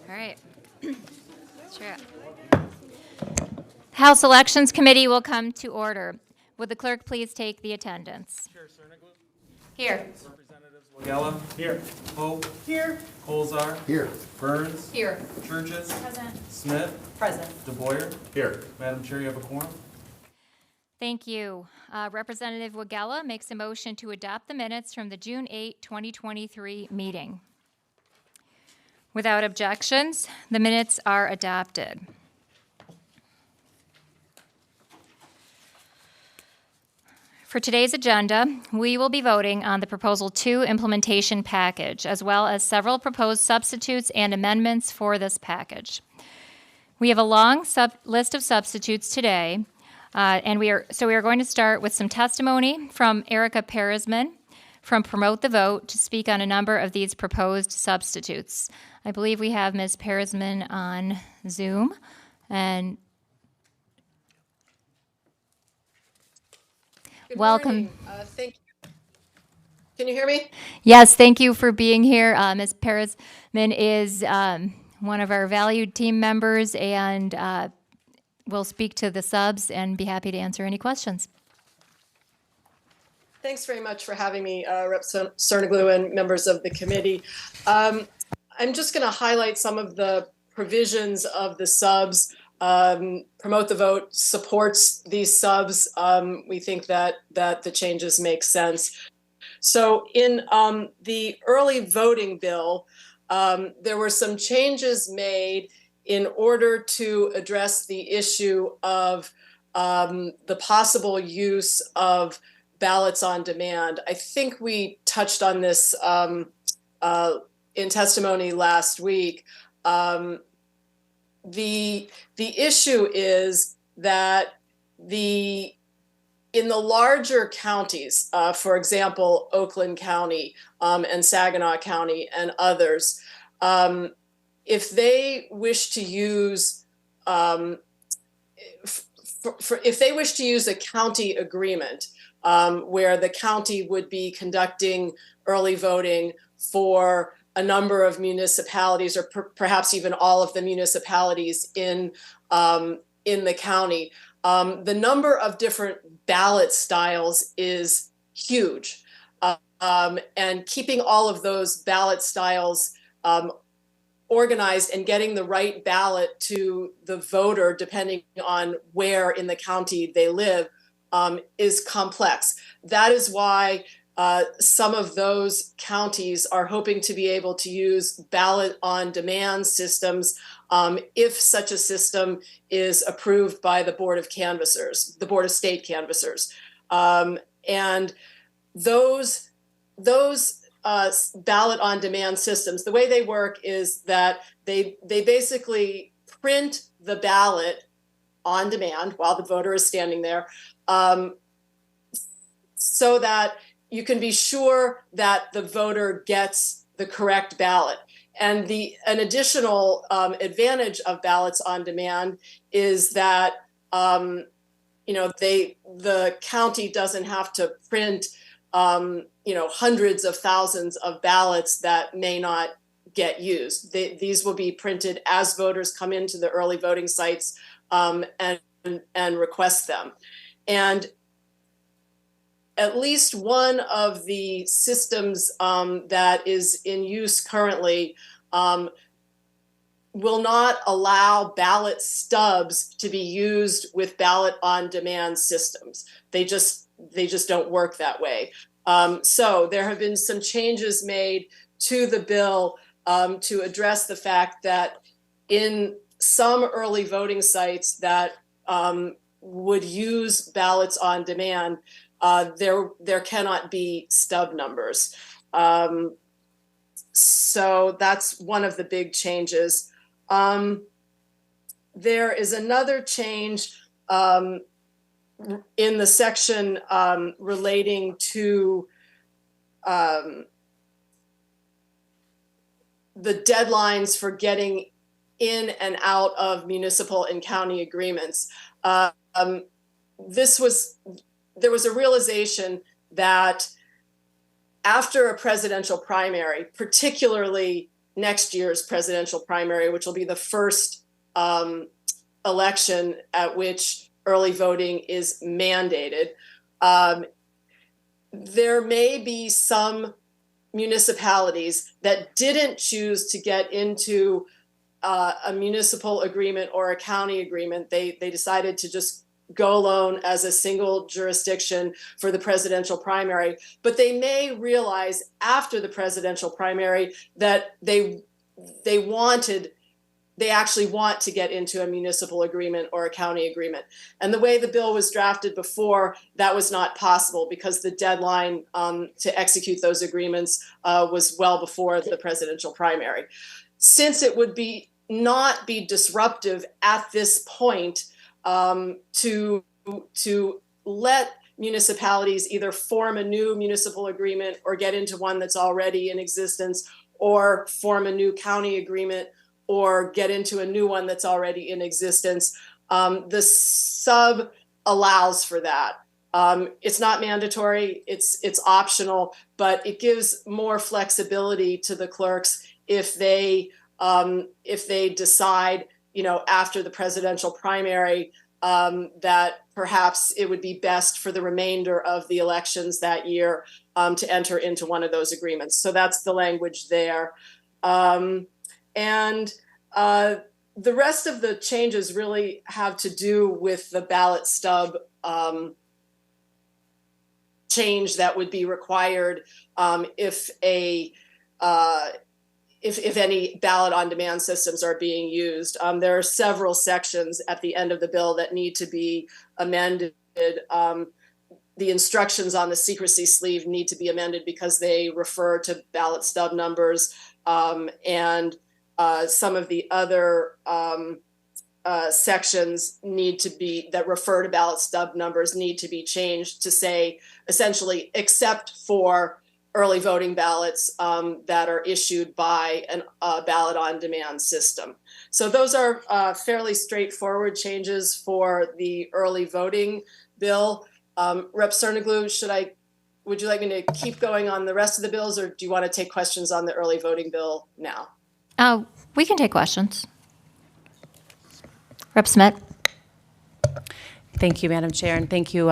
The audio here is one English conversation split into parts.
All right. Sure. House Elections Committee will come to order. Would the clerk please take the attendance? Chair Cerniglu. Here. Representatives Wagella. Here. Pope. Here. Colzar. Here. Burns. Here. Churches. Present. Smith. Present. DeBoyer. Here. Madam Chair, you have a quorum. Thank you. Representative Wagella makes a motion to adopt the minutes from the June 8, 2023 meeting. Without objections, the minutes are adopted. For today's agenda, we will be voting on the Proposal 2 implementation package, as well as several proposed substitutes and amendments for this package. We have a long list of substitutes today, and we are going to start with some testimony from Erica Peresman from Promote the Vote to speak on a number of these proposed substitutes. I believe we have Ms. Peresman on Zoom, and Good welcome. morning. Thank you. Can you hear me? Yes, thank you for being here. Ms. Peresman is one of our valued team members, and will speak to the subs and be happy to answer any questions. Thanks very much for having me, Rep. Cerniglu and members of the committee. I'm just going to highlight some of the provisions of the subs. Promote the Vote supports these subs. We think that the changes make sense. So in the early voting bill, there were some changes made in order to address the issue of the possible use of ballots on demand. I think we touched on this in testimony last week. The issue is that in the larger counties, for example, Oakland County and Saginaw County and others, if they wish to use if they wish to use a county agreement where the county would be conducting early voting for a number of municipalities, or perhaps even all of the municipalities in the county, the number of different ballot styles is huge, and keeping all of those ballot styles organized and getting the right ballot to the voter, depending on where in the county they live, is complex. That is why some of those counties are hoping to be able to use ballot on demand systems if such a system is approved by the Board of Canvassers, the Board of State Canvassers. And those ballot on demand systems, the way they work is that they basically print the ballot on demand while the voter is standing there, so that you can be sure that the voter gets the correct ballot. And an additional advantage of ballots on demand is that the county doesn't have to print hundreds of thousands of ballots that may not get used. These will be printed as voters come into the early voting sites and request them. And at least one of the systems that is in use currently will not allow ballot stubs to be used with ballot on demand systems. They just don't work that way. So there have been some changes made to the bill to address the fact that in some early voting sites that would use ballots on demand, there cannot be stub numbers. So that's one of the big changes. There is another change in the section relating to the deadlines for getting in and out of municipal and county agreements. There was a realization that after a presidential primary, particularly next year's presidential primary, which will be the first election at which early voting is mandated. There may be some municipalities that didn't choose to get into a municipal agreement or a county agreement. They decided to just go alone as a single jurisdiction for the presidential primary, but they may realize after the presidential primary that they actually want to get into a municipal agreement or a county agreement. And the way the bill was drafted before, that was not possible because the deadline to execute those agreements was well before the presidential primary. Since it would not be disruptive at this point to let municipalities either form a new municipal agreement or get into one that's already in existence, or form a new county agreement or get into a new one that's already in existence. The sub allows for that. It's not mandatory, it's optional, but it gives more flexibility to the clerks if they decide, after the presidential primary, that perhaps it would be best for the remainder of the elections that year to enter into one of those agreements. So that's the language there. And the rest of the changes really have to do with the ballot stub change that would be required if any ballot on demand systems are being used. There are several sections at the end of the bill that need to be amended. The instructions on the secrecy sleeve need to be amended because they refer to ballot stub numbers, and some of the other sections that refer to ballot stub numbers need to be changed to say essentially except for early voting ballots that are issued by a ballot on demand system. So those are fairly straightforward changes for the early voting bill. Rep. Cernoglu, would you like me to keep going on the rest of the bills, or do you want to take questions on the early voting bill now? We can take questions. Rep. Smith. Thank you, Madam Chair, and thank you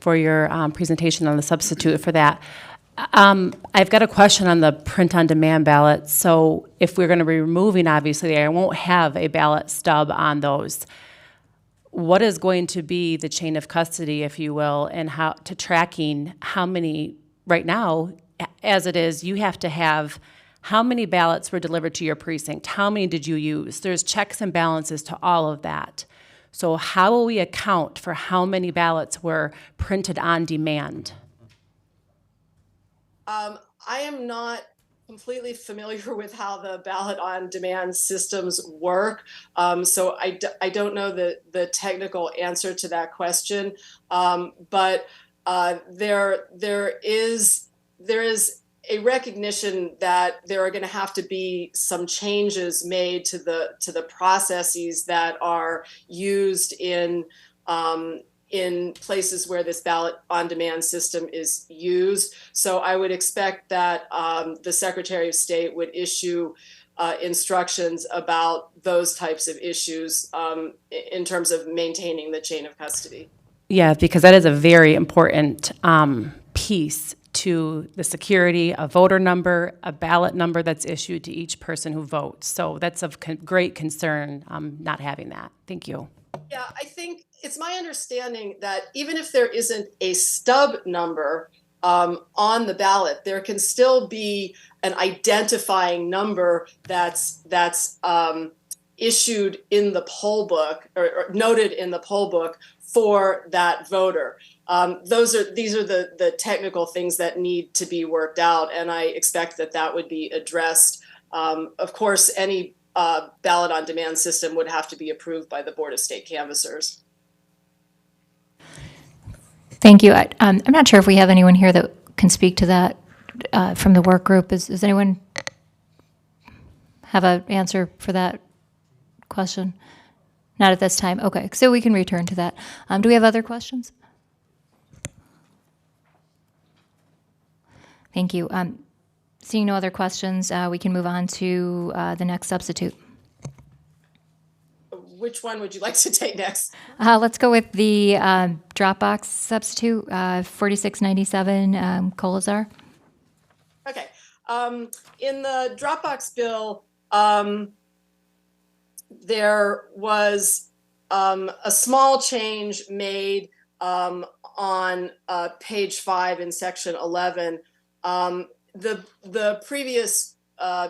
for your presentation on the substitute for that. I've got a question on the print-on-demand ballots. So if we're going to be removing, obviously, I won't have a ballot stub on those. What is going to be the chain of custody, if you will, and how to tracking how many, right now, as it is, you have to have how many ballots were delivered to your precinct? How many did you use? There's checks and balances to all of that. So how will we account for how many ballots were printed on demand? I am not completely familiar with how the ballot on demand systems work. So I don't know the technical answer to that question. But there is a recognition that there are going to have to be some changes made to the processes that are used in places where this ballot on demand system is used. So I would expect that the Secretary of State would issue instructions about those types of issues in terms of maintaining the chain of custody. Yeah, because that is a very important piece to the security, a voter number, a ballot number that's issued to each person who votes. So that's of great concern, not having that. Thank you. Yeah, I think it's my understanding that even if there isn't a stub number on the ballot, there can still be an identifying number that's issued in the poll book or noted in the poll book for that voter. These are the technical things that need to be worked out, and I expect that would be addressed. Of course, any ballot on demand system would have to be approved by the Board of State Canvassers. Thank you. I'm not sure if we have anyone here that can speak to that from the work group. Does anyone have an answer for that question? Not at this time. Okay, so we can return to that. Do we have other questions? Thank you. Seeing no other questions, we can move on to the next substitute. Which one would you like to take next? Let's go with the Dropbox substitute, 4697 Colazar. Okay. In the Dropbox bill, there was a small change made on page 5 in section 11. The previous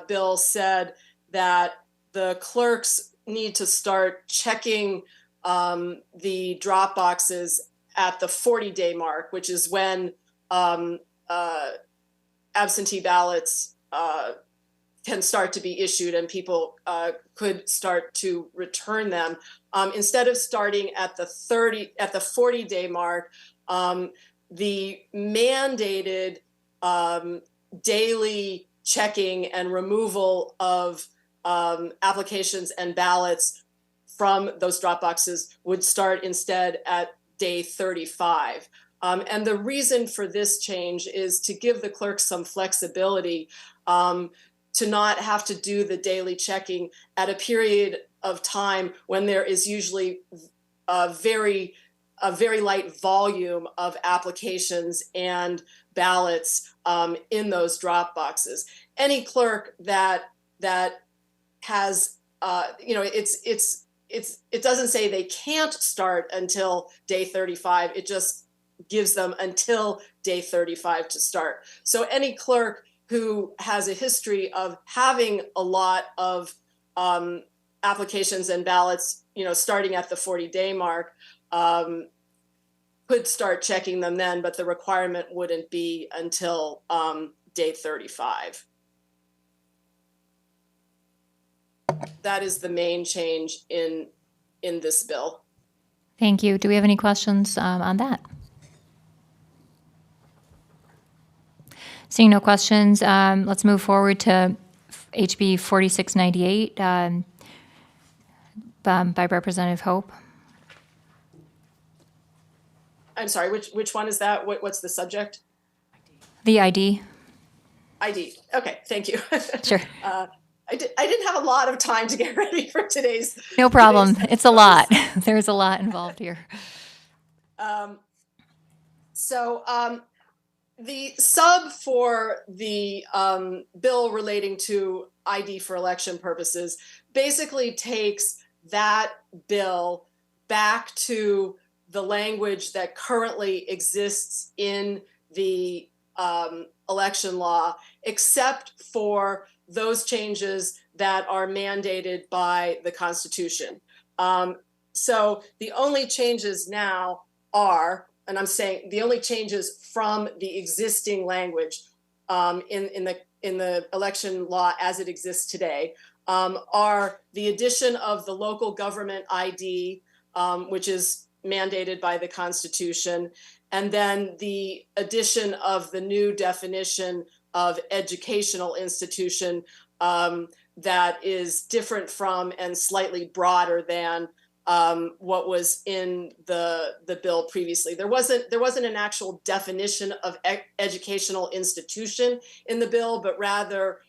bill said that the clerks need to start checking the drop boxes at the 40-day mark, which is when absentee ballots can start to be issued and people could start to return them. Instead of starting at the 40-day mark, the mandated daily checking and removal of applications and ballots from those drop boxes would start instead at day 35. And the reason for this change is to give the clerks some flexibility to not have to do the daily checking at a period of time when there is usually a very light volume of applications and ballots in those drop boxes. Any clerk that has it doesn't say they can't start until day 35. It just gives them until day 35 to start. So any clerk who has a history of having a lot of applications and ballots, starting at the 40-day mark, could start checking them then, but the requirement wouldn't be until day 35. That is the main change in this bill. Thank you. Do we have any questions on that? Seeing no questions, let's move forward to HB 4698 by Representative Hope. I'm sorry, which one is that? What's the subject? The ID. ID. Okay, thank you. Sure. I didn't have a lot of time to get ready for today's. No problem. It's a lot. There's a lot involved here. The sub for the bill relating to ID for election purposes basically takes that bill back to the language that currently exists in the election law, except for those changes that are mandated by the Constitution. So the only changes now are, and I'm saying the only changes from the existing language in the election law as it exists today are the addition of the local government ID, which is mandated by the Constitution, and then the addition of the new definition of educational institution that is different from and slightly broader than what was in the bill previously. There wasn't an actual definition of educational institution in the bill, but rather,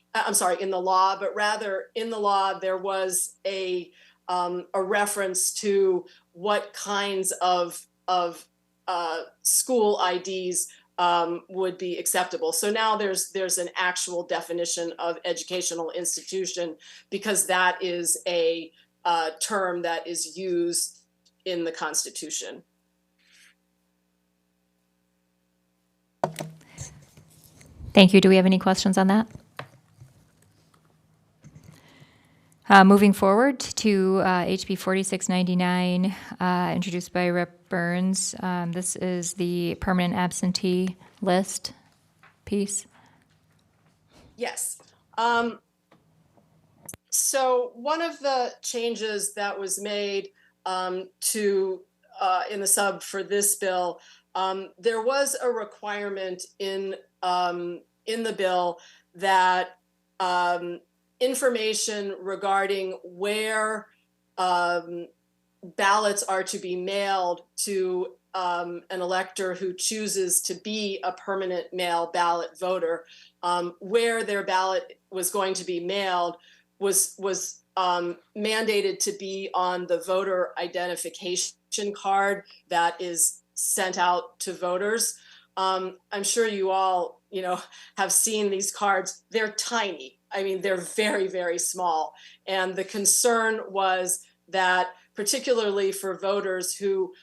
in the law, but rather in the law there was a reference to what kinds of school IDs would be acceptable. So now there's an actual definition of educational institution because that is a term that is used in the Constitution. Thank you. Do we have any questions on that? Moving forward to HB 4699, introduced by Rep. Burns. This is the permanent absentee list piece. Yes. So one of the changes that was made to in the sub for this bill, there was a requirement in the bill that information regarding where ballots are to be mailed to an elector who chooses to be a permanent mail ballot voter, where their ballot was going to be mailed was mandated to be on the voter identification card that is sent out to voters. I'm sure you all, have seen these cards. They're tiny. I mean, they're very, very small. And the concern was that, particularly for voters who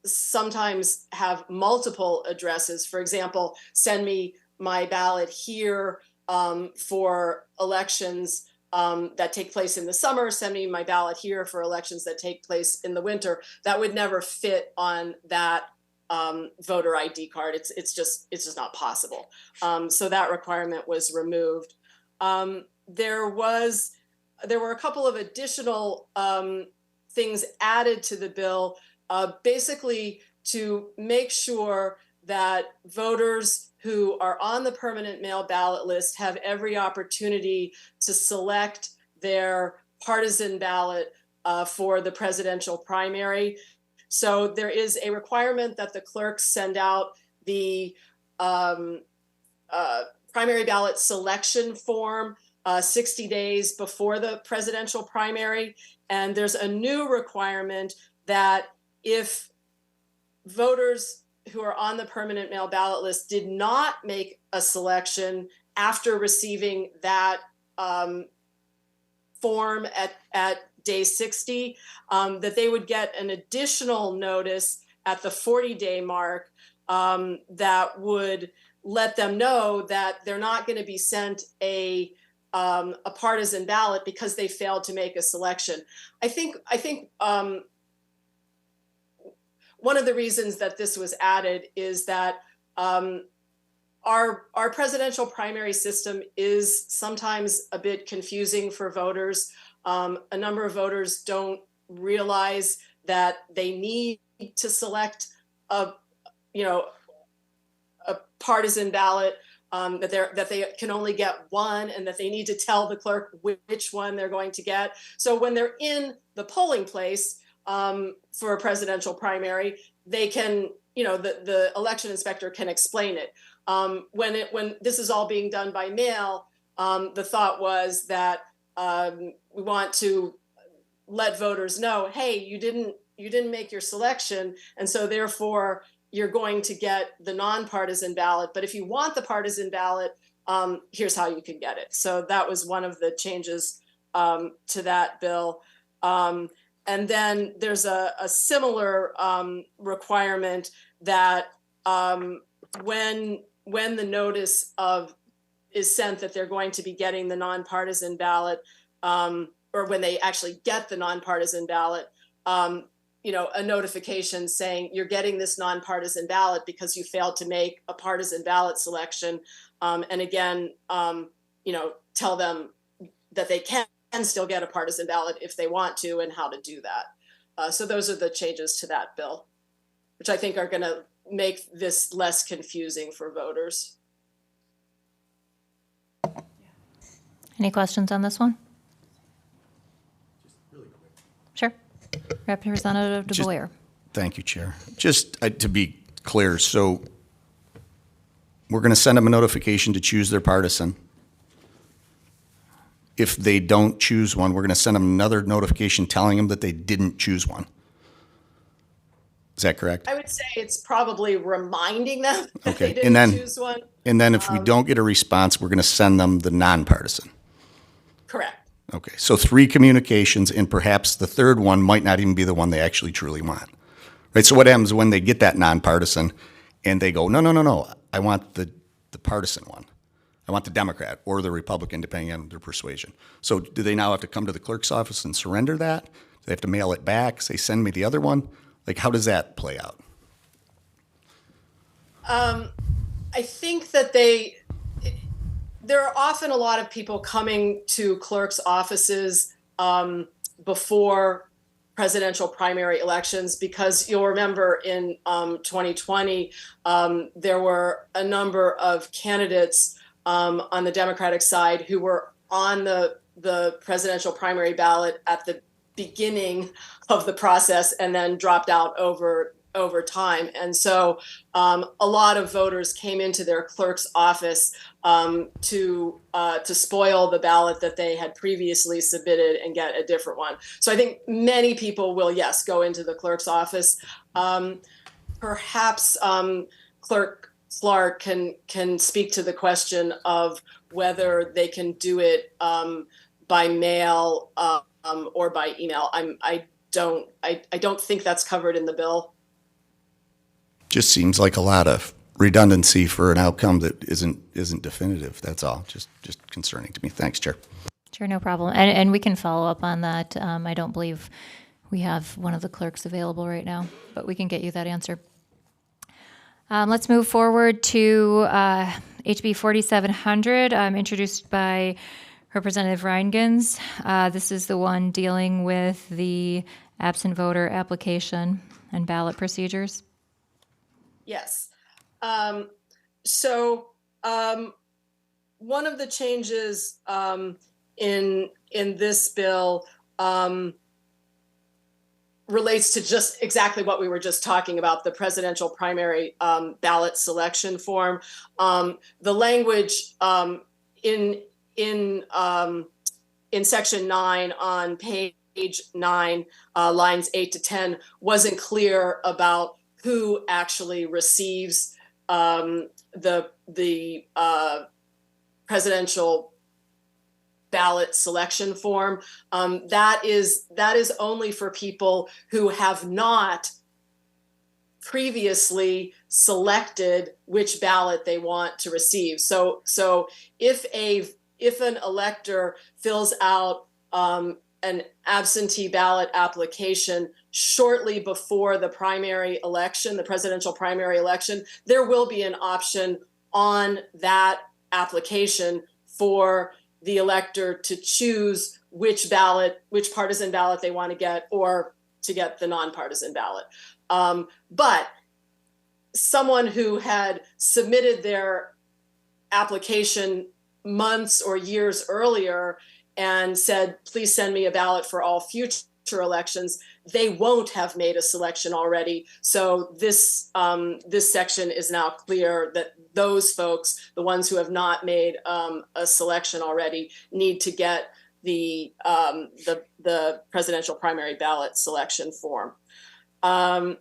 sometimes have multiple addresses, for example, send me my ballot here for elections that take place in the summer, send me my ballot here for elections that take place in the winter, that would never fit on that voter ID card. It's just not possible. So that requirement was removed. There were a couple of additional things added to the bill, basically to make sure that voters who are on the permanent mail ballot list have every opportunity to select their partisan ballot for the presidential primary. So there is a requirement that the clerks send out the primary ballot selection form 60 days before the presidential primary. And there's a new requirement that if voters who are on the permanent mail ballot list did not make a selection after receiving that form at day 60, that they would get an additional notice at the 40-day mark that would let them know that they're not going to be sent a partisan ballot because they failed to make a selection. I think one of the reasons that this was added is that our presidential primary system is sometimes a bit confusing for voters. A number of voters don't realize that they need to select a partisan ballot, that they can only get one, and that they need to tell the clerk which one they're going to get. So when they're in the polling place for a presidential primary, they can, the election inspector can explain it. When this is all being done by mail, the thought was that we want to let voters know, hey, you didn't make your selection, and so therefore you're going to get the nonpartisan ballot. But if you want the partisan ballot, here's how you can get it. So that was one of the changes to that bill. And then there's a similar requirement that when the notice is sent that they're going to be getting the nonpartisan ballot, or when they actually get the nonpartisan ballot, a notification saying you're getting this nonpartisan ballot because you failed to make a partisan ballot selection. And again, tell them that they can still get a partisan ballot if they want to, and how to do that. So those are the changes to that bill, which I think are going to make this less confusing for voters. Any questions on this one? Sure. Representative DeBoyer. Thank you, Chair. Just to be clear, so we're going to send them a notification to choose their partisan. If they don't choose one, we're going to send them another notification telling them that they didn't choose one. Is that correct? I would say it's probably reminding them that Okay. they didn't choose one. And then if we don't get a response, we're going to send them the nonpartisan. Correct. Okay, so 3 communications, and perhaps the third one might not even be the one they actually truly want. Right, so what happens when they get that nonpartisan and they go, no, I want the partisan one. I want the Democrat or the Republican, depending on their persuasion. So do they now have to come to the clerk's office and surrender that? Do they have to mail it back, say, send me the other one? Like, how does that play out? I think that there are often a lot of people coming to clerks' offices before presidential primary elections, because you'll remember in 2020, there were a number of candidates on the Democratic side who were on the presidential primary ballot at the beginning of the process and then dropped out over over time. And so a lot of voters came into their clerk's office to spoil the ballot that they had previously submitted and get a different one. So I think many people will, yes, go into the clerk's office. Perhaps Clerk Clark can speak to the question of whether they can do it by mail or by email. I don't think that's covered in the bill. Just seems like a lot of redundancy for an outcome that isn't definitive. That's all. Just concerning to me. Thanks, Chair. Sure, no problem. And we can follow up on that. I don't believe we have one of the clerks available right now, but we can get you that answer. Let's move forward to HB 4700, introduced by Representative Reingans. This is the one dealing with the absent voter application and ballot procedures. Yes. So one of the changes in this bill relates to just exactly what we were just talking about, the presidential primary ballot selection form. The language in section 9 on page 9, lines 8 to 10, wasn't clear about who actually receives the presidential ballot selection form. That is only for people who have not previously selected which ballot they want to receive. So if an elector fills out an absentee ballot application shortly before the primary election, the presidential primary election, there will be an option on that application for the elector to choose which partisan ballot they want to get, or to get the nonpartisan ballot. But someone who had submitted their application months or years earlier and said, please send me a ballot for all future elections, they won't have made a selection already. So this section is now clear that those folks, the ones who have not made a selection already, need to get the presidential primary ballot selection form. And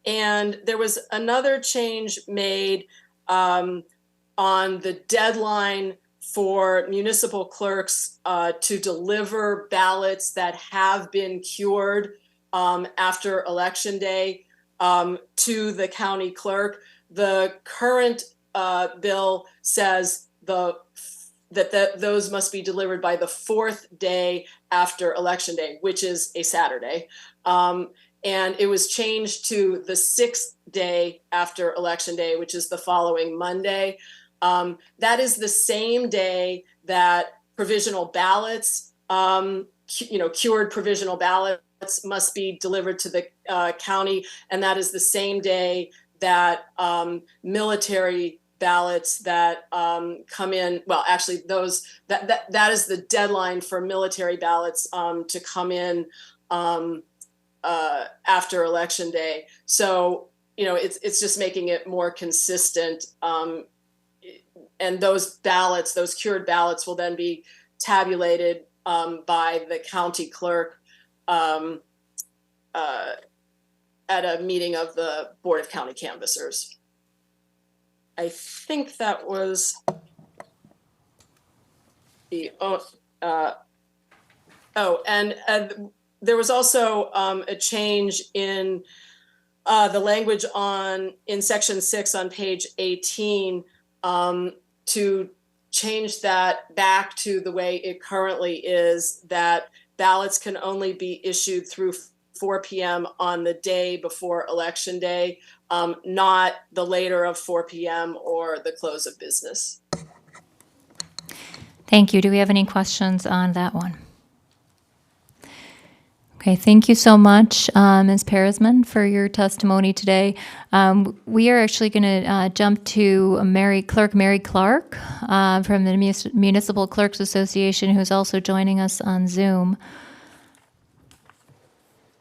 there was another change made on the deadline for municipal clerks to deliver ballots that have been cured after Election Day to the county clerk. The current bill says that those must be delivered by the 4th day after Election Day, which is a Saturday. And it was changed to the 6th day after Election Day, which is the following Monday. That is the same day that provisional ballots, cured provisional ballots must be delivered to the county. And that is the same day that military ballots that come in, well, actually that is the deadline for military ballots to come in after Election Day. So, it's just making it more consistent. And those cured ballots will then be tabulated by the county clerk at a meeting of the Board of County Canvassers. I think that was the and there was also a change in the language in section 6 on page 18 to change that back to the way it currently is, that ballots can only be issued through 4 p.m. on the day before Election Day, not the later of 4 p.m. or the close of business. Thank you. Do we have any questions on that one? Okay, thank you so much, Ms. Peresman, for your testimony today. We are actually going to jump to Clerk Mary Clark from the Municipal Clerks Association, who's also joining us on Zoom.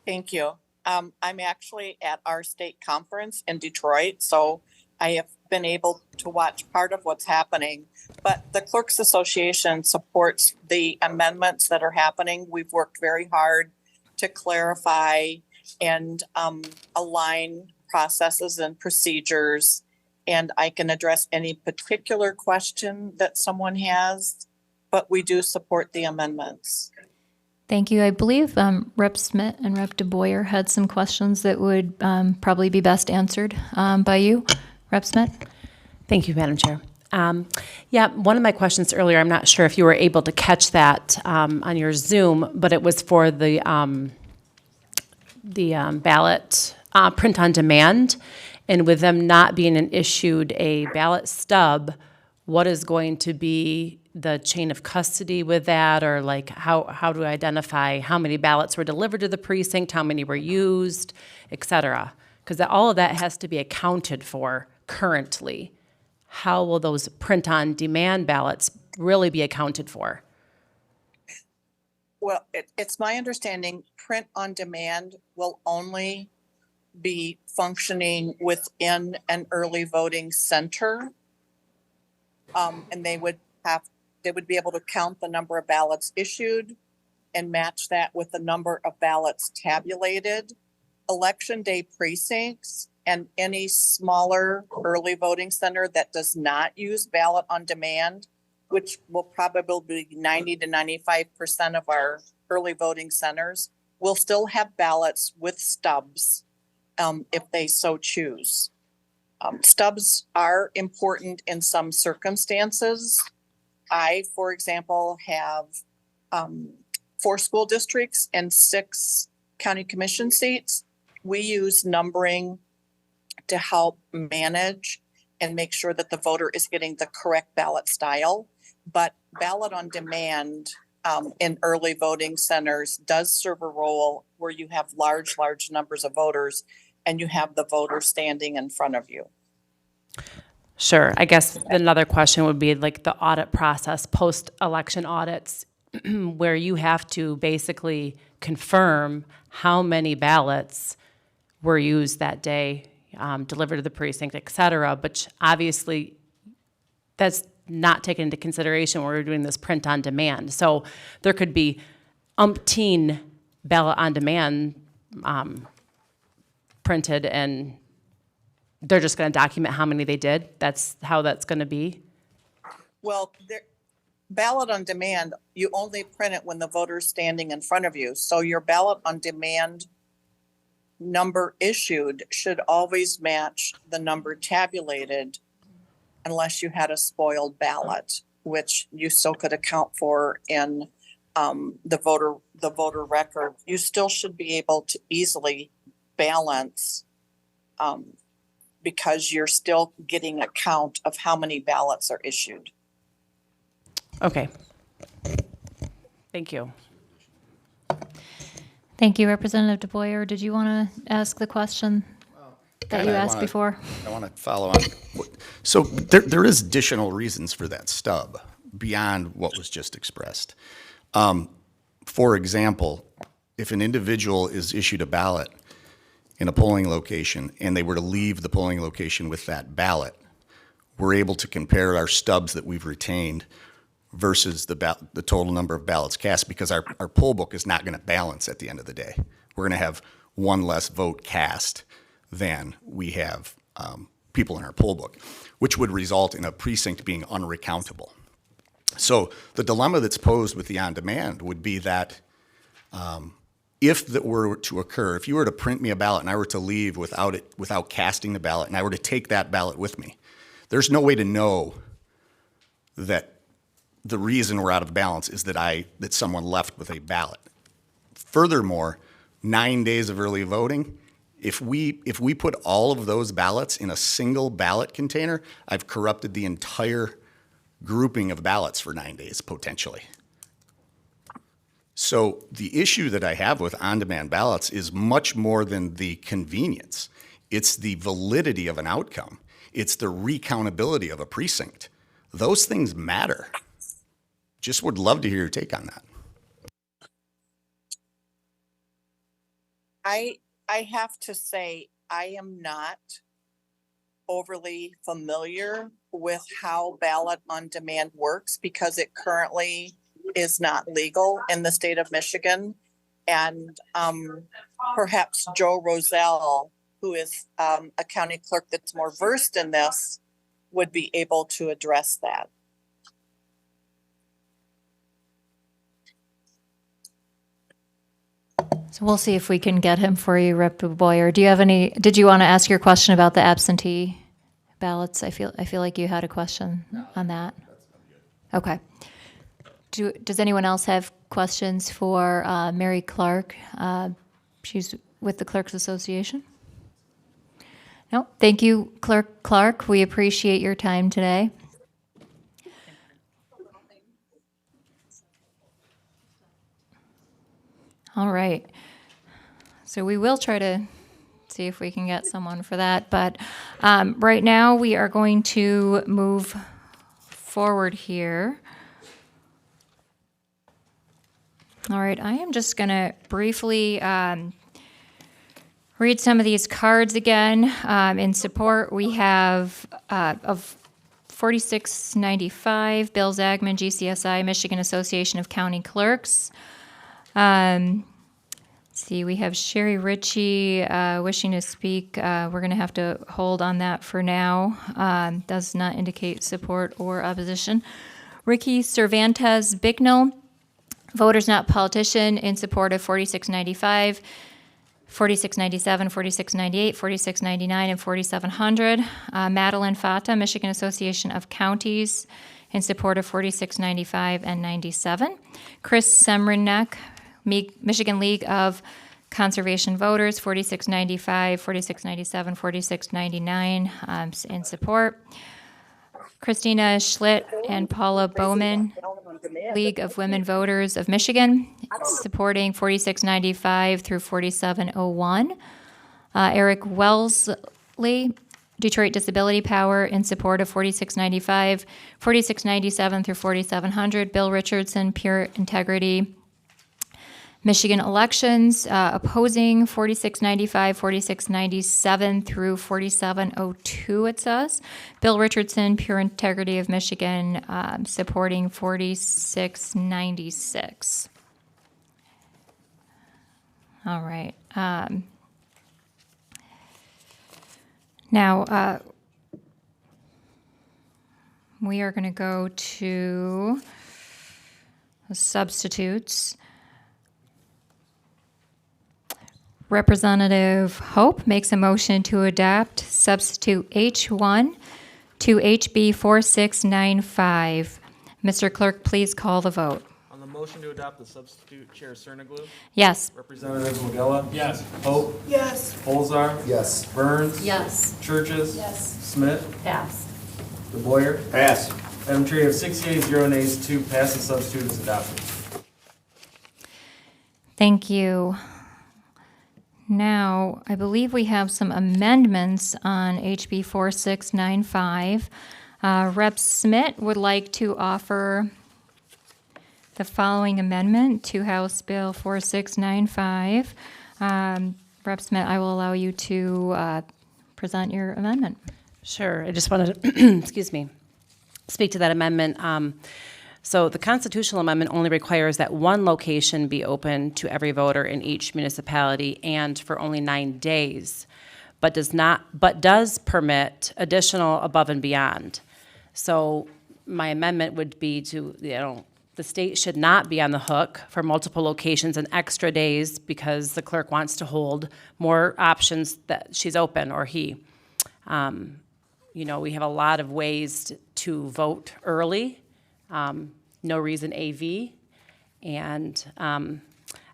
Thank you. I'm actually at our state conference in Detroit, so I have been able to watch part of what's happening. But the Clerks Association supports the amendments that are happening. We've worked very hard to clarify and align processes and procedures. And I can address any particular question that someone has, but we do support the amendments. Thank you. I believe Rep. Smith and Rep. DeBoyer had some questions that would probably be best answered by you. Rep. Smith? Thank you, Madam Chair. Yeah, one of my questions earlier, I'm not sure if you were able to catch that on your Zoom, but it was for the ballot print on demand. And with them not being issued a ballot stub, what is going to be the chain of custody with that? Or like how do I identify how many ballots were delivered to the precinct, how many were used, et cetera? Because all of that has to be accounted for currently. How will those print on demand ballots really be accounted for? Well, it's my understanding print on demand will only be functioning within an early voting center. And they would be able to count the number of ballots issued and match that with the number of ballots tabulated. Election day precincts and any smaller early voting center that does not use ballot on demand, which will probably be 90 to 95% of our early voting centers, will still have ballots with stubs if they so choose. Stubs are important in some circumstances. I, for example, have 4 school districts and 6 county commission seats. We use numbering to help manage and make sure that the voter is getting the correct ballot style. But ballot on demand in early voting centers does serve a role where you have large numbers of voters and you have the voter standing in front of you. Sure. I guess another question would be like the audit process, post-election audits, where you have to basically confirm how many ballots were used that day, delivered to the precinct, et cetera. But obviously, that's not taken into consideration when we're doing this print on demand. So there could be umpteen ballot on demand printed, and they're just going to document how many they did. That's how that's going to be. Well, ballot on demand, you only print it when the voter's standing in front of you. So your ballot on demand number issued should always match the number tabulated unless you had a spoiled ballot, which you still could account for in the voter record. You still should be able to easily balance because you're still getting a count of how many ballots are issued. Okay. Thank you. Thank you, Representative DeBoyer. Did you want to ask the question that you asked before? I want to follow on. So there is additional reasons for that stub beyond what was just expressed. For example, if an individual is issued a ballot in a polling location and they were to leave the polling location with that ballot, we're able to compare our stubs that we've retained versus the total number of ballots cast, because our poll book is not going to balance at the end of the day. We're going to have one less vote cast than we have people in our poll book, which would result in a precinct being unrecountable. So the dilemma that's posed with the on-demand would be that if that were to occur, if you were to print me a ballot and I were to leave without casting the ballot, and I were to take that ballot with me, there's no way to know that the reason we're out of balance is that someone left with a ballot. Furthermore, 9 days of early voting, if we put all of those ballots in a single ballot container, I've corrupted the entire grouping of ballots for 9 days, potentially. So the issue that I have with on-demand ballots is much more than the convenience. It's the validity of an outcome. It's the recountability of a precinct. Those things matter. Just would love to hear your take on that. I have to say, I am not overly familiar with how ballot on demand works because it currently is not legal in the state of Michigan. And perhaps Joe Roselle, who is a county clerk that's more versed in this, would be able to address that. So we'll see if we can get him for you, Rep. Boyer. Did you want to ask your question about the absentee ballots? I feel like you had a question on that. Okay. Does anyone else have questions for Mary Clark? She's with the Clerks Association. No, thank you, Clerk Clark. We appreciate your time today. All right. So we will try to see if we can get someone for that. But right now we are going to move forward here. All right. I am just going to briefly read some of these cards again. In support, we have of 4695, Bill Zagman, GCSI, Michigan Association of County Clerks. Let's see, we have Sherry Ritchie wishing to speak. We're going to have to hold on that for now. Does not indicate support or opposition. Ricky Cervantes Bicknell, voters not politician, in support of 4695, 4697, 4698, 4699, and 4700. Madeline Fata, Michigan Association of Counties, in support of 4695 and 97. Chris Semrenek, Michigan League of Conservation Voters, 4695, 4697, 4699, in support. Christina Schlitt and Paula Bowman, League of Women Voters of Michigan, supporting 4695 through 4701. Eric Wellesley, Detroit Disability Power, in support of 4695, 4697 through 4700. Bill Richardson, Pure Integrity Michigan Elections, opposing 4695, 4697 through 4702, it says. Bill Richardson, Pure Integrity of Michigan, supporting 4696. All right. Now, we are going to go to the substitutes. Representative Hope makes a motion to adapt substitute H1 to HB 4695. Mr. Clerk, please call the vote. On the motion to adopt the substitute, Chair Cerniglu, Yes. Representative Magella. Yes. Hope. Yes. Olzar. Yes. Burns. Yes. Churches. Yes. Smith. Pass. The Boyer. Pass. Madam Chair, you have 6 yeas, 0 nays, to pass the substitute is adopted. Thank you. Now, I believe we have some amendments on HB 4695. Rep. Smith would like to offer the following amendment to House Bill 4695. Rep. Smith, I will allow you to present your amendment. Sure. I just wanted to, excuse me, speak to that amendment. So the constitutional amendment only requires that one location be open to every voter in each municipality and for only 9 days, but does permit additional above and beyond. So my amendment would be to, the state should not be on the hook for multiple locations and extra days because the clerk wants to hold more options that she's open, or he. We have a lot of ways to vote early. No reason AV. And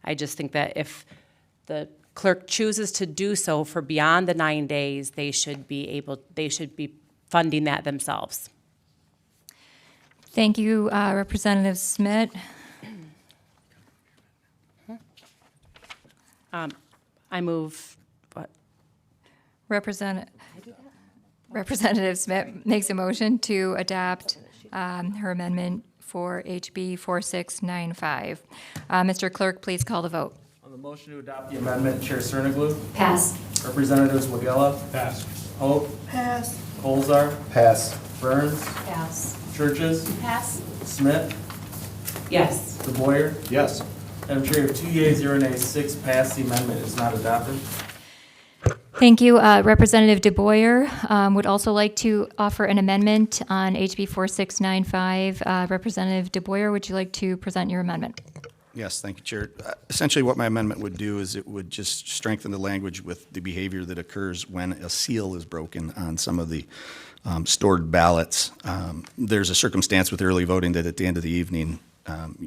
I just think that if the clerk chooses to do so for beyond the 9 days, they should be funding that themselves. Thank you, Representative Smith. I move, what? Representative Smith makes a motion to adopt her amendment for HB 4695. Mr. Clerk, please call the vote. On the On the motion to adopt the amendment, Chair Cerniglu? Pass. Representatives Wagella? Pass. Hope? Pass. Colzar? Pass. Burns? Pass. Churches? Pass. Smith? Yes. DeBoyer? Yes. Madam Chair, 2 yeas, 0 nays, 6 pass. The amendment is not adopted. Thank you. Representative DeBoyer would also like to offer an amendment on HB 4695. Representative DeBoyer, would you like to present your amendment? Yes, thank you, Chair. Essentially, what my amendment would do is it would just strengthen the language with the behavior that occurs when a seal is broken on some of the stored ballots. There's a circumstance with early voting that at the end of the evening,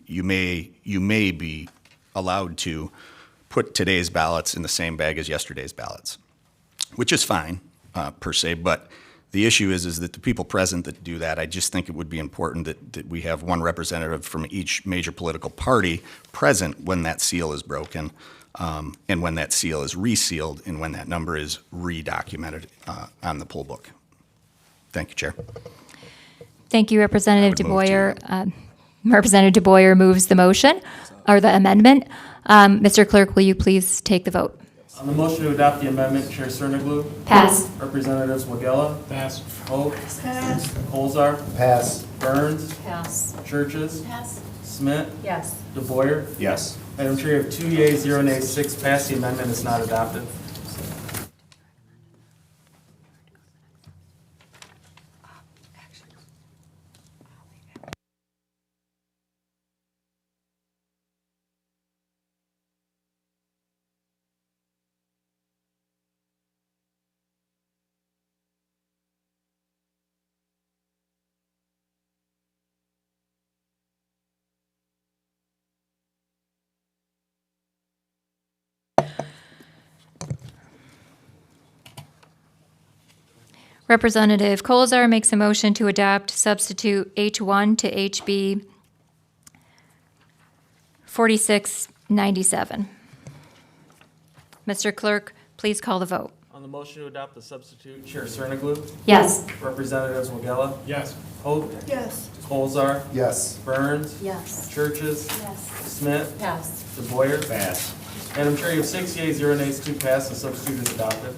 you may be allowed to put today's ballots in the same bag as yesterday's ballots, which is fine per se, but the issue is that the people present that do that, I just think it would be important that we have one representative from each major political party present when that seal is broken, and when that seal is resealed, and when that number is redocumented on the poll book. Thank you, Chair. Thank you, Representative I would move to- DeBoyer. Representative DeBoyer moves the motion, or the amendment. Mr. Clerk, will you please take the vote? On the motion to adopt the amendment, Chair Cerniglu? Pass. Representatives Wagella? Pass. Hope? Pass. Colzar? Pass. Burns? Pass. Churches? Pass. Smith? Yes. DeBoyer? Yes. Madam Chair, 2 yeas, 0 nays, 6 pass. The amendment is not adopted. Representative Colzar makes a motion to adopt substitute H1 to HB 4697. Mr. Clerk, please call the vote. On the motion to adopt the substitute, Chair Cerniglu? Yes. Representatives Wagella? Yes. Hope? Yes. Colzar? Yes. Burns? Yes. Churches? Yes. Smith? Pass. DeBoyer? Pass. Madam Chair, you have 6 yeas, 0 nays, 2 pass. The substitute is adopted.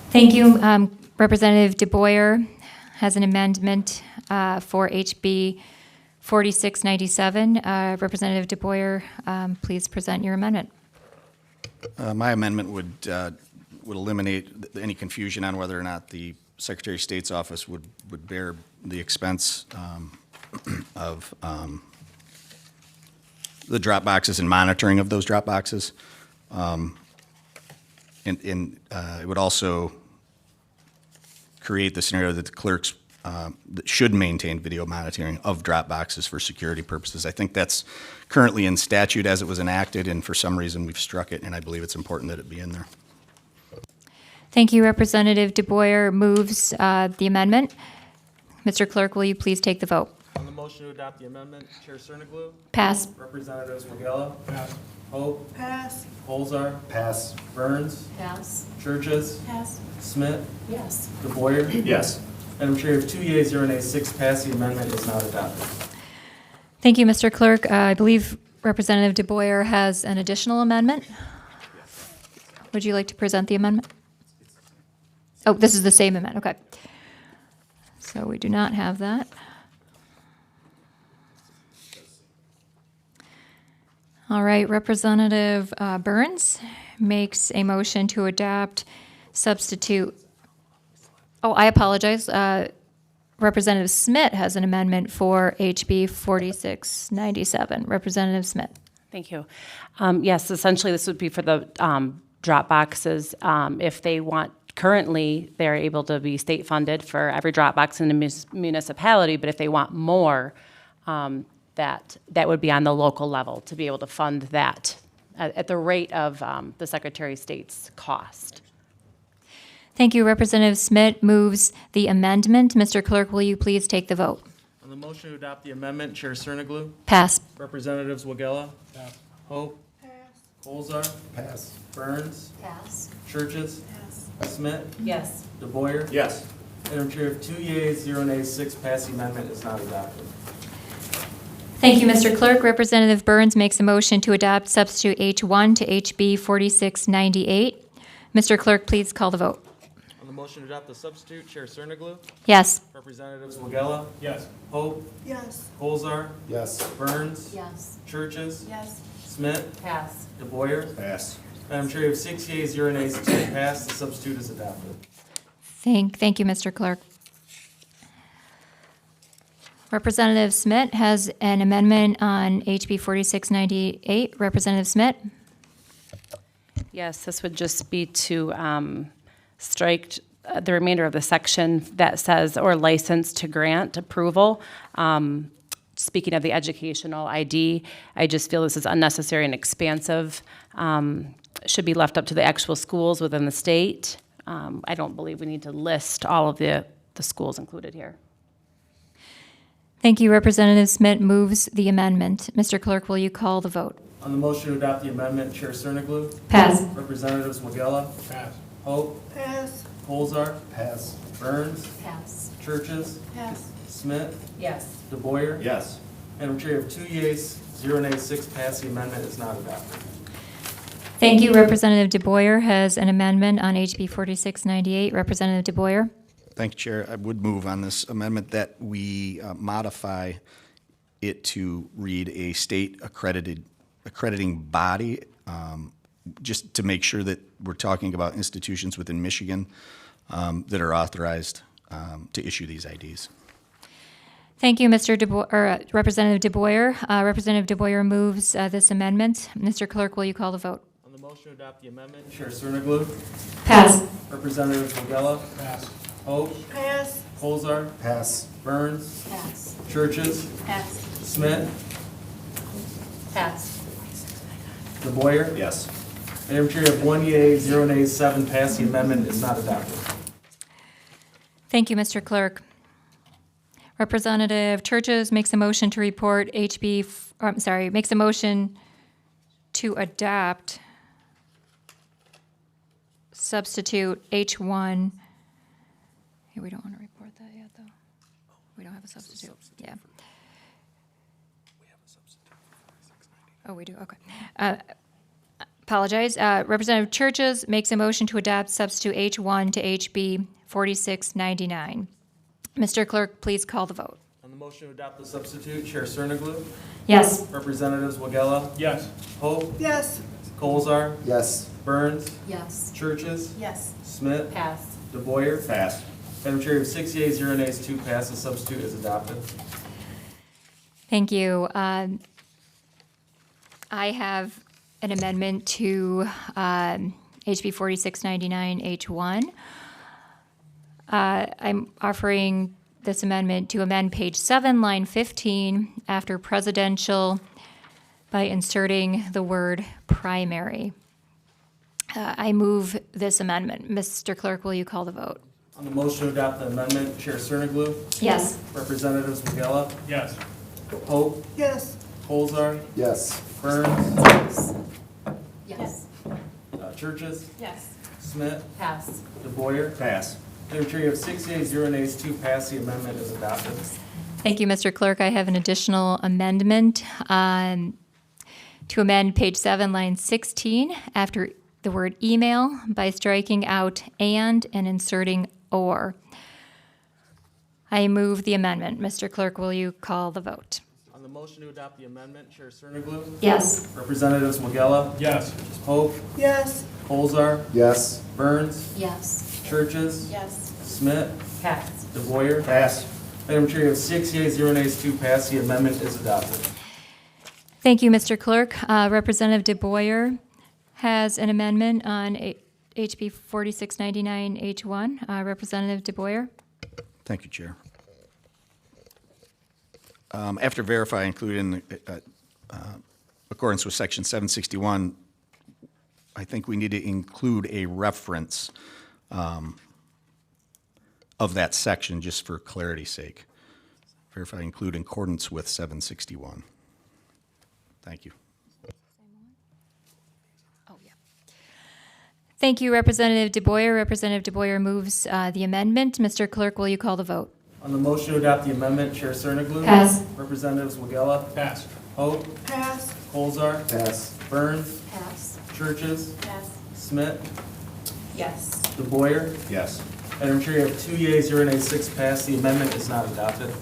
Thank you. Representative DeBoyer has an amendment for HB 4697. Representative DeBoyer, please present your amendment. My amendment would eliminate any confusion on whether or not the Secretary of State's office would bear the expense of the drop boxes and monitoring of those drop boxes. And it would also create the scenario that the clerks that should maintain video monitoring of drop boxes for security purposes. I think that's currently in statute as it was enacted, and for some reason we've struck it, and I believe it's important that it be in there. Thank you. Representative DeBoyer moves the amendment. Mr. Clerk, will you please take the vote? On the motion to adopt the amendment, Chair Cerniglu? Pass. Representatives Wagella? Pass. Hope? Pass. Colzar? Pass. Burns? Pass. Churches? Pass. Smith? Yes. DeBoyer? Yes. Madam Chair, you have 2 yeas, 0 nays, 6 pass. The amendment is not adopted. Thank you, Mr. Clerk. I believe Representative DeBoyer has an additional amendment. Would you like to present the amendment? Oh, this is the same amendment. Okay. So we do not have that. All right, Representative Burns makes a motion to adopt substitute. Oh, I apologize. Representative Smith has an amendment for HB 4697. Representative Smith. Thank you. Yes, essentially, this would be for the drop boxes. If they want, currently, they're able to be state funded for every drop box in the municipality, but if they want more, that would be on the local level to be able to fund that at the rate of the Secretary of State's cost. Thank you. Representative Smith moves the amendment. Mr. Clerk, will you please take the vote? On the motion to adopt the amendment, Chair Cerniglu? Pass. Representatives Wagella? Pass. Hope? Colzar? Pass. Burns? Pass. Churches? Smith? Yes. DeBoyer? Yes. Madam Chair, 2 yeas, 0 nays, 6 pass. The amendment is not adopted. Thank you, Mr. Clerk. Representative Burns makes a motion to adopt substitute H1 to HB 4698. Mr. Clerk, please call the vote. On the motion to adopt the substitute, Chair Cerniglu? Yes. Representatives Magella? Yes. Pope? Yes. Colzar? Yes. Burns? Yes. Churches? Yes. Smith? Pass. DeBoyer? Pass. Madam Chair, you have 6 yeas, 0 nays, 2 pass. The substitute is adopted. Thank you, Mr. Clerk. Representative Smith has an amendment on HB 4698. Representative Smith? Yes, this would just be to strike the remainder of the section that says, or license to grant approval. Speaking of the educational ID, I just feel this is unnecessary and expansive. Should be left up to the actual schools within the state. I don't believe we need to list all of the schools included here. Thank you. Representative Smith moves the amendment. Mr. Clerk, will you call the vote? On the motion to adopt the amendment, Chair Cerniglu? Pass. Representatives Magella? Pass. Pope? Pass. Colzar? Pass. Burns? Pass. Churches? Pass. Smith? Yes. DeBoyer? Yes. Madam Chair, you have 2 yeas, 0 nays, 6 pass. The amendment is not adopted. Thank you. Representative DeBoyer has an amendment on HB 4698. Representative DeBoyer? Thank you, Chair. I would move on this amendment that we modify it to read a state accrediting body, just to make sure that we're talking about institutions within Michigan that are authorized to issue these IDs. Thank you, Representative DeBoyer. Representative DeBoyer moves this amendment. Mr. Clerk, will you call the vote? On the motion to adopt the amendment, Chair Cerniglu? Pass. Representatives Magella? Pass. Pope? Pass. Colzar? Pass. Burns? Pass. Churches? Pass. Smith? Pass. DeBoyer? Yes. Madam Chair, you have 1 yea, 0 nays, 7 pass. The amendment is not adopted. Thank you, Mr. Clerk. Representative Churches makes a motion to report makes a motion to adopt substitute H1. Hey, we don't want to report that yet, though. We don't have a substitute. Yeah. Oh, we do, okay. Apologize. Representative Churches makes a motion to adopt substitute H1 to HB 4699. Mr. Clerk, please call the vote. On the motion to adopt the substitute, Chair Cerniglu? Yes. Representatives Magella? Yes. Pope? Yes. Colzar? Yes. Burns? Yes. Churches? Yes. Smith? Pass. DeBoyer? Pass. Madam Chair, you have 6 yeas, 0 nays, 2 pass. The substitute is adopted. Thank you. I have an amendment to HB 4699 H1. I'm offering this amendment to amend page 7, line 15, after presidential by inserting the word primary. I move this amendment. Mr. Clerk, will you call the vote? On the motion to adopt the amendment, Chair Cerniglu? Yes. Representatives Magella? Yes. Pope? Yes. Colzar? Yes. Burns? Yes. Churches? Yes. Smith? Pass. DeBoyer? Pass. Madam Chair, you have 6 yeas, 0 nays, 2 pass. The amendment is adopted. Thank you, Mr. Clerk. I have an additional amendment to amend page 7, line 16, after the word email by striking out and inserting or. I move the amendment. Mr. Clerk, will you call the vote? On the motion to adopt the amendment, Chair Cerniglu? Yes. Representatives Magella? Yes. Pope? Yes. Colzar? Yes. Burns? Yes. Churches? Yes. Smith? Pass. DeBoyer? Pass. Madam Chair, you have 6 yeas, 0 nays, 2 pass. The amendment is adopted. Thank you, Mr. Clerk. Representative DeBoyer has an amendment on HB 4699 H1. Representative DeBoyer? Thank you, Chair. After verify included in accordance with Section 761, I think we need to include a reference of that section just for clarity's sake. Verify include in accordance with 761. Thank you. Oh, yeah. Thank you, Representative DeBoyer. Representative DeBoyer moves the amendment. Mr. Clerk, will you call the vote? On the motion to adopt the amendment, Chair Cerniglu? Pass. Representatives Wagella? Pass. Hope? Pass. Colzar? Pass. Burns? Pass. Churches? Pass. Smith? Yes. DeBoyer? Yes. Madam Chair, you have 2 yeas, 0 nays, 6 passed. The amendment is not adopted.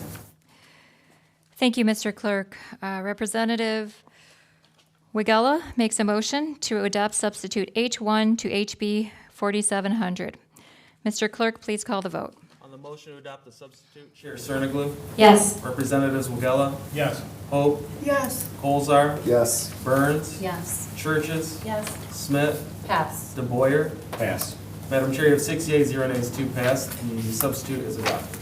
Thank you, Mr. Clerk. Representative Wigella makes a motion to adopt substitute H1 to HB 4700. Mr. Clerk, please call the vote. On the motion to adopt the substitute, Chair Cerniglu? Yes. Representatives Wagella? Yes. Hope? Yes. Colzar? Yes. Burns? Yes. Churches? Yes. Smith? Pass. DeBoyer? Pass. Madam Chair, you have 6 yeas, 0 nays, 2 passed. The substitute is adopted.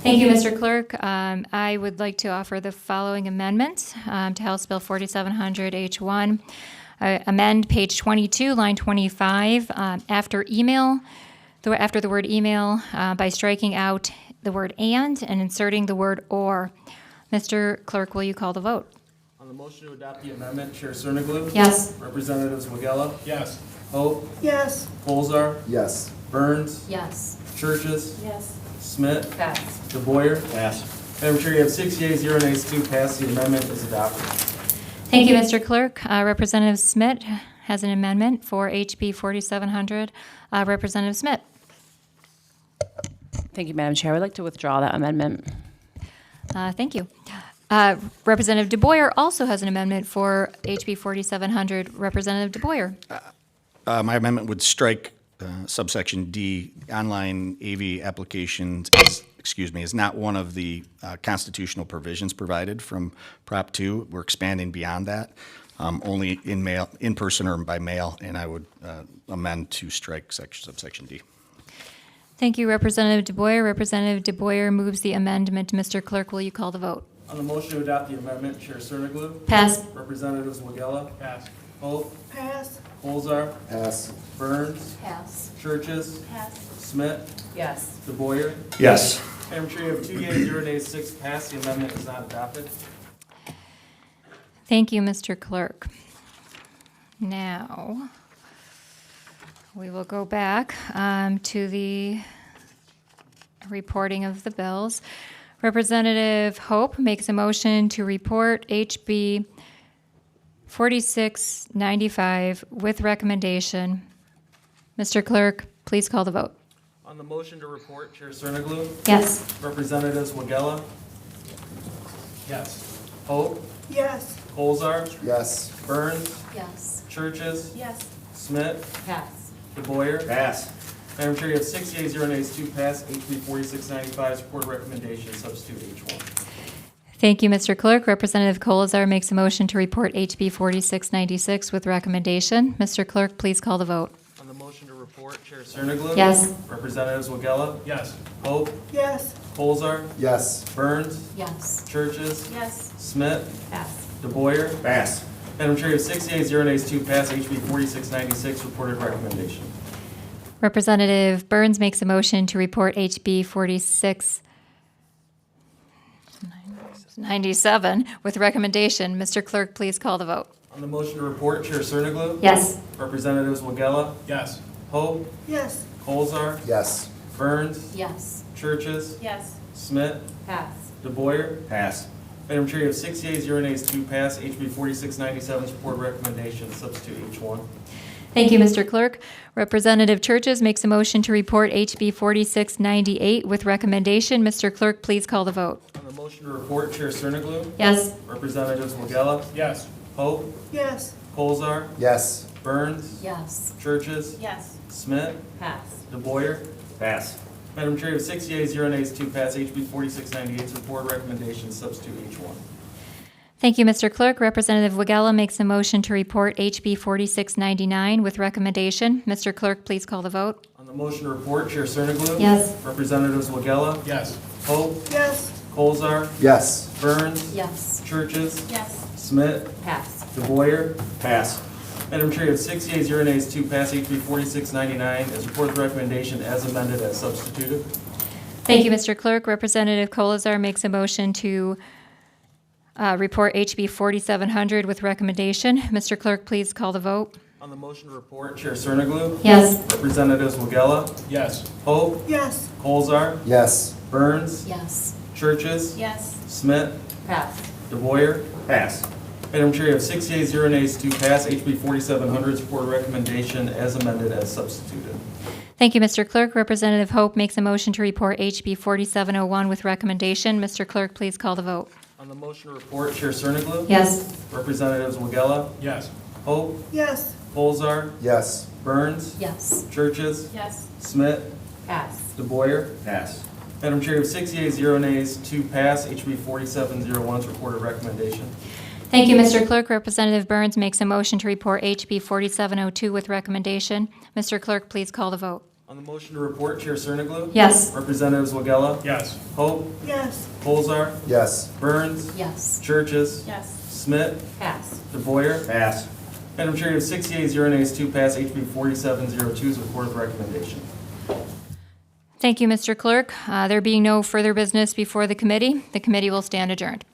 Thank you, Mr. Clerk. I would like to offer the following amendment to House Bill 4700 H1. Amend page 22, line 25, after email, after the word email, by striking out the word and inserting the word or. Mr. Clerk, will you call the vote? On the motion to adopt the amendment, Chair Cerniglu? Yes. Representatives Wagella? Yes. Hope? Yes. Colzar? Yes. Burns? Yes. Churches? Yes. Smith? Pass. DeBoyer? Pass. Madam Chair, you have 6 yeas, 0 nays, 2 passed. The amendment is adopted. Thank you, Mr. Clerk. Representative Smith has an amendment for HB 4700. Representative Smith. Thank you, Madam Chair. I would like to withdraw that amendment. Thank you. Representative DeBoyer also has an amendment for HB 4700. Representative DeBoyer. My amendment would strike subsection D, online AV applications is not one of the constitutional provisions provided from Prop 2. We're expanding beyond that, only in person or by mail, and I would amend to strike subsection D. Thank you, Representative DeBoyer. Representative DeBoyer moves the amendment. Mr. Clerk, will you call the vote? On the motion to adopt the amendment, Chair Cerniglu? Pass. Representatives Wagella? Pass. Hope? Pass. Colzar? Pass. Burns? Pass. Churches? Pass. Smith? Yes. DeBoyer? Yes. Madam Chair, you have 2 yeas, 0 nays, 6 passed. The amendment is not adopted. Thank you, Mr. Clerk. Now, we will go back to the reporting of the bills. Representative Hope makes a motion to report HB 4695 with recommendation. Mr. Clerk, please call the vote. On the motion to report, Chair Cerniglu? Yes. Representatives Wagella? Yes. Hope? Yes. Colzar? Yes. Burns? Yes. Churches? Yes. Smith? Pass. DeBoyer? Pass. Madam Chair, you have 6 yeas, 0 nays, 2 passed. HB 4695 report recommendation, substitute H1. Thank you, Mr. Clerk. Representative Colazar makes a motion to report HB 4696 with recommendation. Mr. Clerk, please call the vote. On the motion to report, Chair Cerniglu? Yes. Representatives Wagella? Yes. Hope? Yes. Colzar? Yes. Burns? Yes. Churches? Yes. Smith? Pass. DeBoyer? Pass. Madam Chair, you have 6 yeas, 0 nays, 2 passed. HB 4696 reported recommendation. Representative Burns makes a motion to report HB 4697 with recommendation. Mr. Clerk, please call the vote. On the motion to report, Chair Cerniglu? Yes. Representatives Wagella? Yes. Hope? Yes. Colzar? Yes. Burns? Yes. Churches? Yes. Smith? Pass. DeBoyer? Pass. Madam Chair, you have 6 yeas, 0 nays, 2 passed. HB 4697 report recommendation, substitute H1. Thank you, Mr. Clerk. Representative Churches makes a motion to report HB 4698 with recommendation. Mr. Clerk, please call the vote. On the motion to report, Chair Cerniglu? Yes. Representatives Wagella? Yes. Hope? Yes. Colzar? Yes. Burns? Yes. Churches? Yes. Smith? Pass. DeBoyer? Pass. Madam Chair, you have 6 yeas, 0 nays, 2 passed. HB 4698 report recommendation, substitute H1. Thank you, Mr. Clerk. Representative Wagella makes a motion to report HB 4699 with recommendation. Mr. Clerk, please call the vote. On the motion to report, Chair Cerniglu? Yes. Representatives Wagella? Yes. Hope? Yes. Colzar? Yes. Burns? Yes. Churches? Yes. Smith? Pass. DeBoyer? Pass. Madam Chair, you have 6 yeas, 0 nays, 2 passed. HB 4699 as reported recommendation as amended as substituted. Thank you, Mr. Clerk. Representative Colazar makes a motion to report HB 4700 with recommendation. Mr. Clerk, please call the vote. On the motion to report, Chair Cerniglu? Yes. Representatives Wagella? Yes. Hope? Yes. Colzar? Yes. Burns, Yes. Churches, Yes. Smith, Pass. DeBoyer. Pass. Madam Chair, you have 6 yeas, 0 nays to pass HB 4700, support recommendation as amended as substituted. Thank you, Mr. Clerk. Representative Hope makes a motion to report HB 4701 with recommendation. Mr. Clerk, please call the vote. On the motion to report, Chair Cerniglia? Yes. Representatives Wagella? Yes. Hope? Yes. Colzar? Yes. Burns? Yes. Churches? Yes. Smith? Pass. DeBoyer? Pass. Madam Chair, you have 6 yeas, 0 nays to pass HB 4701's reported recommendation. Thank you, Mr. Clerk. Representative Burns makes a motion to report HB 4702 with recommendation. Mr. Clerk, please call the vote. On the motion to report, Chair Cerniglia? Yes. Representatives Wagella? Yes. Hope? Yes. Colzar? Yes. Burns? Yes. Churches? Yes. Smith? Pass. DeBoyer? Pass. Madam Chair, you have 6 yeas, 0 nays to pass HB 4702's reported recommendation. Thank you, Mr. Clerk. There being no further business before the committee will stand adjourned.